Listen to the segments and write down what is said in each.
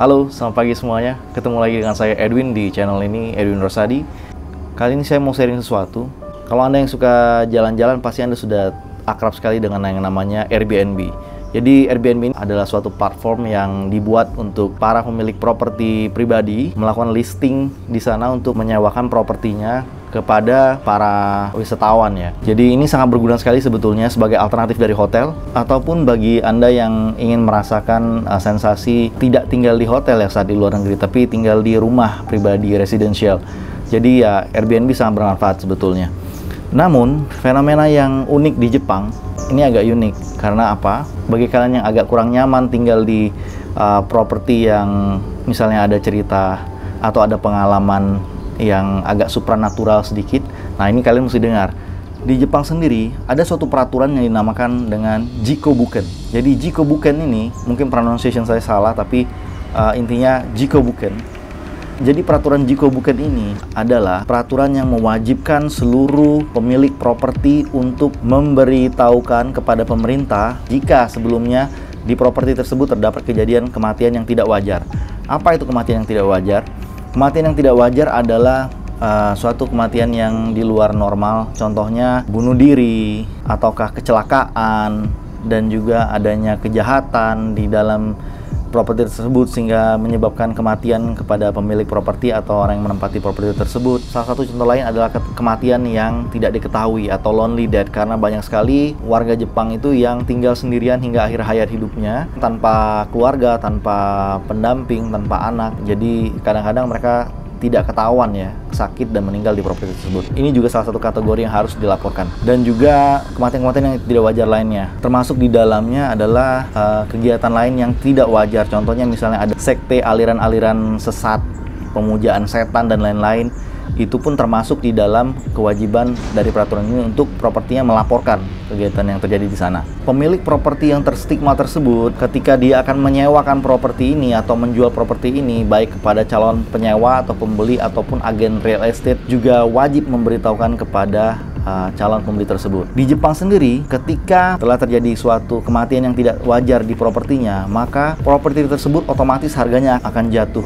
Halo, selamat pagi semuanya. Ketemu lagi dengan saya Edwin di channel ini, Edwin Rosadi. Kali ini saya mau sharing sesuatu. Kalau Anda yang suka jalan-jalan, pasti Anda sudah akrab sekali dengan yang namanya Airbnb. Jadi Airbnb adalah suatu platform yang dibuat untuk para pemilik properti pribadi melakukan listing di sana untuk menyewakan propertinya kepada para wisatawan ya. Jadi ini sangat berguna sekali sebetulnya sebagai alternatif dari hotel ataupun bagi Anda yang ingin merasakan sensasi tidak tinggal di hotel ya saat di luar negeri, tapi tinggal di rumah pribadi residential. Jadi ya Airbnb sangat bermanfaat sebetulnya. Namun fenomena yang unik di Jepang ini agak unik karena apa? Bagi kalian yang agak kurang nyaman tinggal di properti yang misalnya ada cerita atau ada pengalaman yang agak supranatural sedikit. Nah, ini kalian mesti dengar. Di Jepang sendiri ada suatu peraturan yang dinamakan dengan Jikobuken. Jadi Jikobuken ini mungkin pronunciation saya salah, tapi intinya Jikobuken. Jadi peraturan Jikobuken ini adalah peraturan yang mewajibkan seluruh pemilik properti untuk memberitahukan kepada pemerintah jika sebelumnya di properti tersebut terdapat kejadian kematian yang tidak wajar. Apa itu kematian yang tidak wajar? Kematian yang tidak wajar adalah suatu kematian yang di luar normal, contohnya bunuh diri, ataukah kecelakaan, dan juga adanya kejahatan di dalam properti tersebut sehingga menyebabkan kematian kepada pemilik properti atau orang yang menempati properti tersebut. Salah satu contoh lain adalah kematian yang tidak diketahui atau lonely death, karena banyak sekali warga Jepang itu yang tinggal sendirian hingga akhir hayat hidupnya tanpa keluarga, tanpa pendamping, tanpa anak. Jadi kadang-kadang mereka tidak ketahuan ya sakit dan meninggal di properti tersebut. Ini juga salah satu kategori yang harus dilaporkan. Dan juga kematian-kematian yang tidak wajar lainnya. Termasuk di dalamnya adalah kegiatan lain yang tidak wajar. Contohnya misalnya ada sekte, aliran-aliran sesat, pemujaan setan dan lain-lain. Itu pun termasuk di dalam kewajiban dari peraturan ini untuk propertinya melaporkan kegiatan yang terjadi di sana. Pemilik properti yang terstigma tersebut ketika dia akan menyewakan properti ini atau menjual properti ini baik kepada calon penyewa atau pembeli ataupun agen real estate juga wajib memberitahukan kepada calon pembeli tersebut. Di Jepang sendiri, ketika telah terjadi suatu kematian yang tidak wajar di propertinya, maka properti tersebut otomatis harganya akan jatuh.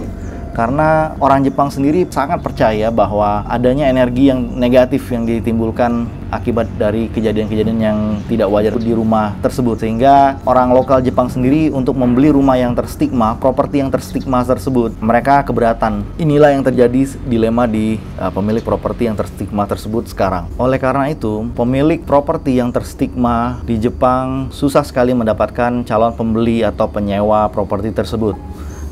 Karena orang Jepang sendiri sangat percaya bahwa adanya energi yang negatif yang ditimbulkan akibat dari kejadian-kejadian yang tidak wajar di rumah tersebut. Sehingga orang lokal Jepang sendiri untuk membeli rumah yang terstigma, properti yang terstigma tersebut, mereka keberatan. Inilah yang terjadi dilema di pemilik properti yang terstigma tersebut sekarang. Oleh karena itu, pemilik properti yang terstigma di Jepang susah sekali mendapatkan calon pembeli atau penyewa properti tersebut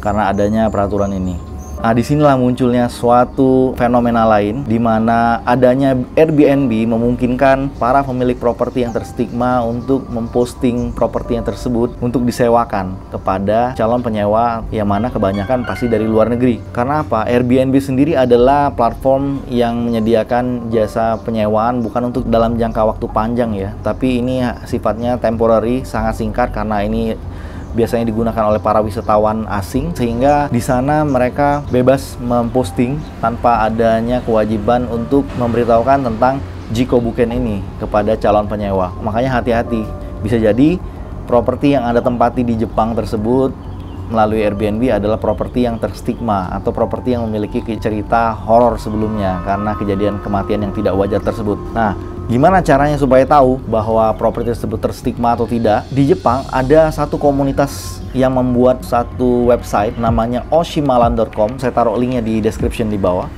karena adanya peraturan ini. Nah, disinilah munculnya suatu fenomena lain di mana adanya Airbnb memungkinkan para pemilik properti yang terstigma untuk memposting properti yang tersebut untuk disewakan kepada calon penyewa yang mana kebanyakan pasti dari luar negeri. Karena apa? Airbnb sendiri adalah platform yang menyediakan jasa penyewaan bukan untuk dalam jangka waktu panjang ya, tapi ini sifatnya temporary, sangat singkat karena ini biasanya digunakan oleh para wisatawan asing sehingga di sana mereka bebas memposting tanpa adanya kewajiban untuk memberitahukan tentang Jikobuken ini kepada calon penyewa. Makanya hati-hati, bisa jadi properti yang Anda tempati di Jepang tersebut melalui Airbnb adalah properti yang terstigma atau properti yang memiliki cerita horor sebelumnya karena kejadian kematian yang tidak wajar tersebut. Nah, gimana caranya supaya tahu bahwa properti tersebut terstigma atau tidak? Di Jepang ada satu komunitas yang membuat satu website namanya oshimalan.com. Saya taruh linknya di description di bawah.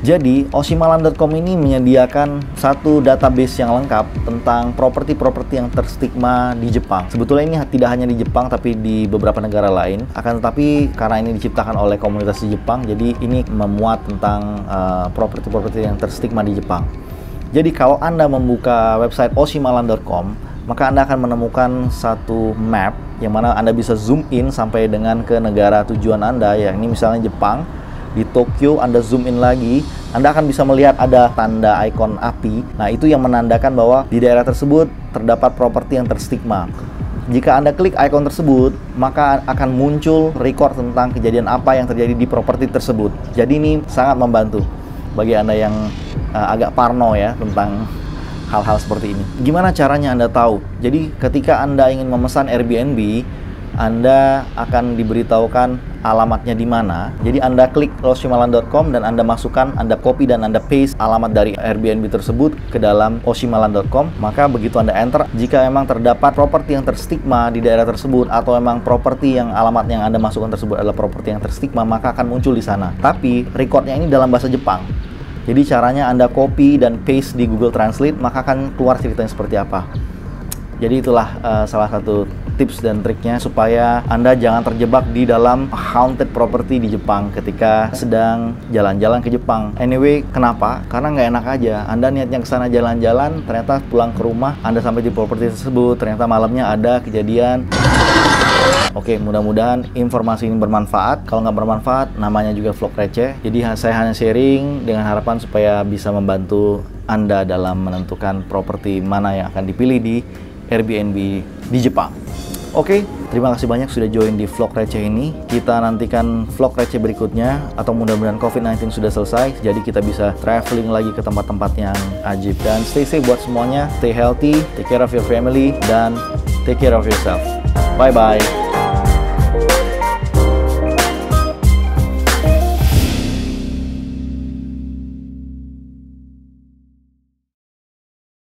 Jadi, oshimalan.com ini menyediakan satu database yang lengkap tentang properti-properti yang terstigma di Jepang. Sebetulnya ini tidak hanya di Jepang, tapi di beberapa negara lain. Akan tetapi, karena ini diciptakan oleh komunitas di Jepang, jadi ini memuat tentang properti-properti yang terstigma di Jepang. Jadi, kalau Anda membuka website oshimalan.com, maka Anda akan menemukan satu map yang mana Anda bisa zoom in sampai dengan ke negara tujuan Anda, ya ini misalnya Jepang. Di Tokyo Anda zoom in lagi, Anda akan bisa melihat ada tanda ikon api. Nah, itu yang menandakan bahwa di daerah tersebut terdapat properti yang terstigma. Jika Anda klik ikon tersebut, maka akan muncul record tentang kejadian apa yang terjadi di properti tersebut. Jadi ini sangat membantu bagi Anda yang agak parno ya tentang hal-hal seperti ini. Gimana caranya Anda tahu? Jadi ketika Anda ingin memesan Airbnb, Anda akan diberitahukan alamatnya di mana. Jadi Anda klik oshimalan.com dan Anda masukkan, Anda copy dan Anda paste alamat dari Airbnb tersebut ke dalam oshimalan.com. Maka begitu Anda enter, jika memang terdapat properti yang terstigma di daerah tersebut atau memang properti yang alamat yang Anda masukkan tersebut adalah properti yang terstigma, maka akan muncul di sana. Tapi recordnya ini dalam bahasa Jepang. Jadi caranya Anda copy dan paste di Google Translate, maka akan keluar ceritanya seperti apa. Jadi itulah salah satu tips dan triknya supaya Anda jangan terjebak di dalam haunted property di Jepang ketika sedang jalan-jalan ke Jepang. Anyway, kenapa? Karena nggak enak aja. Anda niatnya ke sana jalan-jalan, ternyata pulang ke rumah, Anda sampai di properti tersebut, ternyata malamnya ada kejadian. Oke, mudah-mudahan informasi ini bermanfaat. Kalau nggak bermanfaat, namanya juga vlog receh. Jadi saya hanya sharing dengan harapan supaya bisa membantu Anda dalam menentukan properti mana yang akan dipilih di Airbnb di Jepang. Oke, terima kasih banyak sudah join di vlog receh ini. Kita nantikan vlog receh berikutnya, atau mudah-mudahan COVID-19 sudah selesai, jadi kita bisa traveling lagi ke tempat-tempat yang ajib. Dan stay safe buat semuanya, stay healthy, take care of your family, dan take care of yourself. Bye-bye.